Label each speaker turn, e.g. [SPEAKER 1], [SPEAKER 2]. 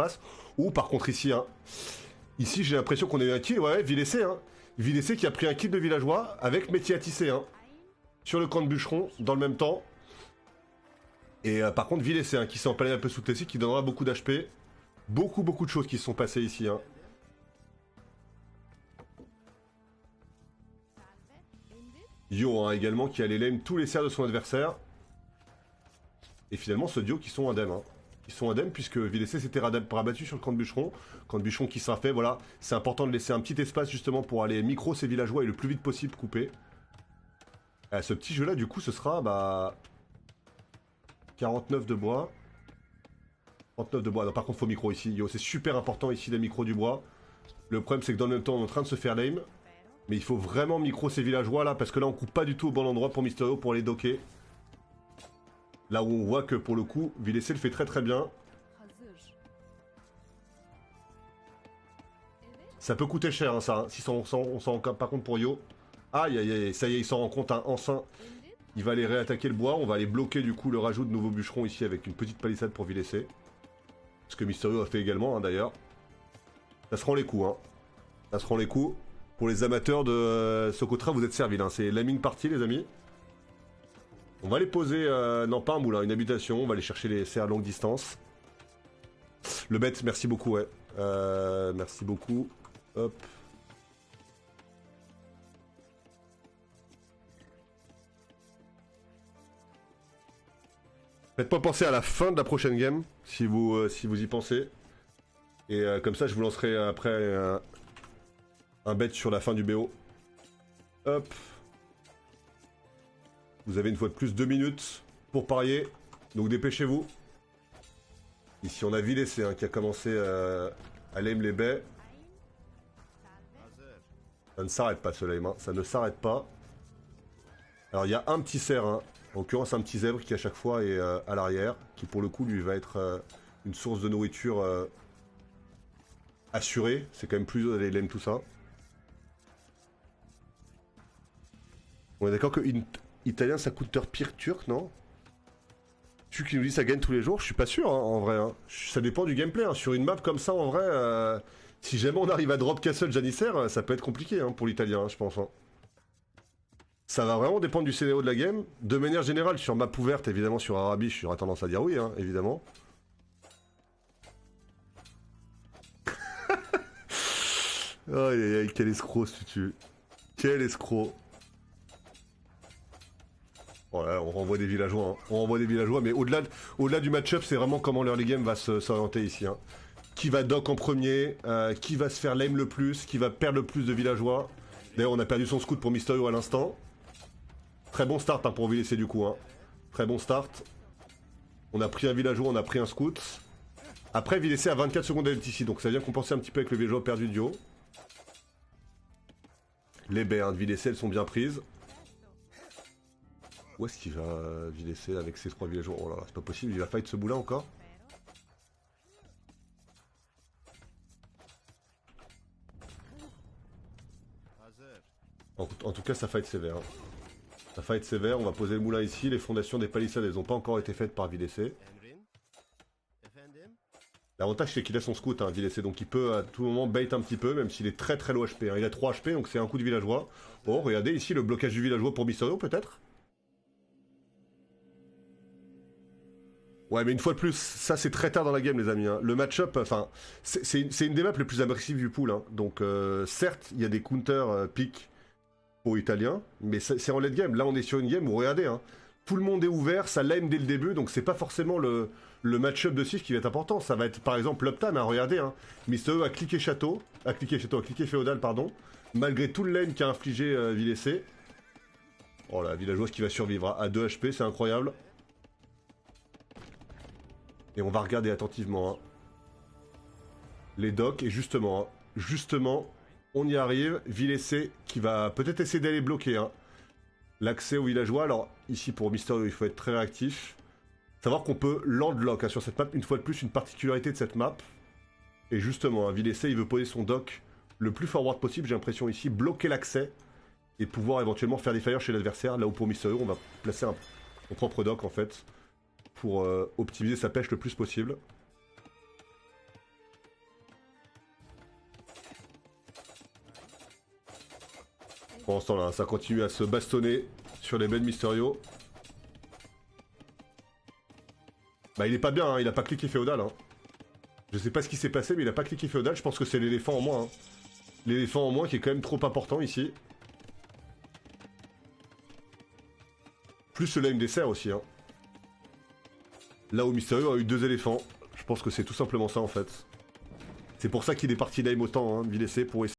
[SPEAKER 1] passe. Ou par contre ici, hein. Ici j'ai l'impression qu'on a eu un kill, ouais, Vilessé, hein. Vilessé qui a pris un kill de villageois avec métier à tisser, hein. Sur le camp de bûcheron, dans le même temps. Et par contre Vilessé, hein, qui s'est empalé un peu sous Tessie, qui donnera beaucoup d'HP. Beaucoup de choses qui se sont passées ici, hein. Yo, hein, également, qui allait lame tous les serres de son adversaire. Et finalement, ce duo qui sont indemnes, hein. Ils sont indemnes puisque Vilessé s'était rabattu sur le camp de bûcheron. Camp de bûcheron qui sera fait, voilà. C'est important de laisser un petit espace justement pour aller micro ces villageois et le plus vite possible couper. Ce petit jeu là, du coup, ce sera, bah... 49 de bois. 39 de bois. Non, par contre, faut micro ici. Yo, c'est super important ici, les micros du bois. Le problème, c'est que dans le même temps, on est en train de se faire lame. Mais il faut vraiment micro ces villageois là, parce que là, on coupe pas du tout au bon endroit pour Mysterio pour les docker. Là où on voit que pour le coup, Vilessé le fait très bien. Ça peut coûter cher, hein, ça. Hein. Si on s'en rend par contre pour Yo. Aïe, aïe, aïe, ça y est, il s'en rend compte, hein, enfin. Il va aller réattaquer le bois. On va aller bloquer du coup le rajout de nouveaux bûcherons ici avec une petite palissade pour Vilessé. Ce que Mysterio a fait également, hein, d'ailleurs. Ça se rend les coups, hein. Ça se rend les coups. Pour les amateurs de Socotra, vous êtes servis, hein. C'est la mine partie, les amis. On va les poser, non pas un moulin, une habitation. On va aller chercher les serres à longue distance. Le bête, merci beaucoup, ouais. Merci beaucoup. Hop. Faites-moi penser à la fin de la prochaine game, si vous y pensez. Et comme ça, je vous lancerai après un bet sur la fin du BO. Hop. Vous avez une fois de plus 2 minutes pour parier, donc dépêchez-vous. Ici, on a Vilessé, hein, qui a commencé à lame les baies. Ça ne s'arrête pas, ce lame, hein. Ça ne s'arrête pas. Alors, il y a un petit cerf, hein. En l'occurrence, un petit zèbre qui à chaque fois est à l'arrière, qui pour le coup lui va être une source de nourriture assurée. C'est quand même plus les lames tout ça. On est d'accord que italien ça coûte pire turc, non? Tu qui nous dis ça gagne tous les jours, je suis pas sûr, hein, en vrai. Hein. Ça dépend du gameplay. Hein. Sur une map comme ça, en vrai, si jamais on arrive à drop Castle Janissaire, ça peut être compliqué, hein, pour l'italien, hein, je pense. Hein. Ça va vraiment dépendre du scénario de la game. De manière générale, sur map ouverte, évidemment, sur Arabisch, j'aurais tendance à dire oui, hein, évidemment. Aïe aïe aïe, quel escroc ce tutu. Quel escroc. Voilà, on renvoie des villageois, hein. On renvoie des villageois, mais au-delà du match-up, c'est vraiment comment l'early game va s'orienter ici. Hein. Qui va dock en premier, qui va se faire lame le plus, qui va perdre le plus de villageois. D'ailleurs, on a perdu son scout pour Mysterio à l'instant. Très bon start, hein, pour Vilessé du coup. Hein. Très bon start. On a pris un villageois, on a pris un scout. Après, Vilessé a 24 secondes d'LTC, donc ça vient compenser un petit peu avec le villageois perdu de duo. Les baies, hein, de Vilessé, elles sont bien prises. Où est-ce qu'il va Vilessé avec ses 3 villageois? Oh là là, c'est pas possible, il va fight ce bout-là encore. En tout cas, ça fight sévère. Hein. Ça fight sévère, on va poser le moulin ici. Les fondations des palissades, elles n'ont pas encore été faites par Vilessé. L'avantage, c'est qu'il a son scout, hein, Vilessé, donc il peut à tout moment bait un petit peu, même s'il est très low HP. Hein. Il a 3 HP, donc c'est un coup de villageois. Oh, regardez ici le blocage du villageois pour Mysterio, peut-être. Ouais, mais une fois de plus, ça c'est très tard dans la game, les amis. Hein. Le match-up, enfin, c'est une des maps les plus agressives du pool. Hein. Donc, certes, il y a des counters pick pour Italien, mais c'est en late game. Là, on est sur une game où, regardez, hein, tout le monde est ouvert, ça lame dès le début, donc c'est pas forcément le match-up de Sif qui va être important. Ça va être, par exemple, l'uptime. Hein, regardez, hein, Mysterio a cliqué château, a cliqué féodal, pardon, malgré tout le lane qu'a infligé Vilessé. Oh la villageoise qui va survivre à 2 HP, c'est incroyable. Et on va regarder attentivement hein, les docks. Et justement, on y arrive. Vilessé qui va peut-être essayer d'aller bloquer hein, l'accès aux villageois. Alors ici pour Mysterio, il faut être très réactif. Savoir qu'on peut landlock hein, sur cette map. Une fois de plus, une particularité de cette map. Et justement, hein, Vilessé, il veut poser son dock le plus forward possible. J'ai l'impression ici, bloquer l'accès. Et pouvoir éventuellement faire des fires chez l'adversaire. Là où pour Mysterio, on va placer son propre dock en fait. Pour optimiser sa pêche le plus possible. Pendant ce temps-là, ça continue à se bastonner sur les bêtes Mysterio. Bah il est pas bien, hein, il a pas cliqué féodal. Hein. Je sais pas ce qui s'est passé, mais il a pas cliqué féodal, je pense que c'est l'éléphant en moins. Hein. L'éléphant en moins qui est quand même trop important ici. Plus le lame dessert aussi. Hein. Là où Mysterio a eu 2 éléphants, je pense que c'est tout simplement ça en fait. C'est pour ça qu'il est parti lame autant, hein, de laisser pour essayer.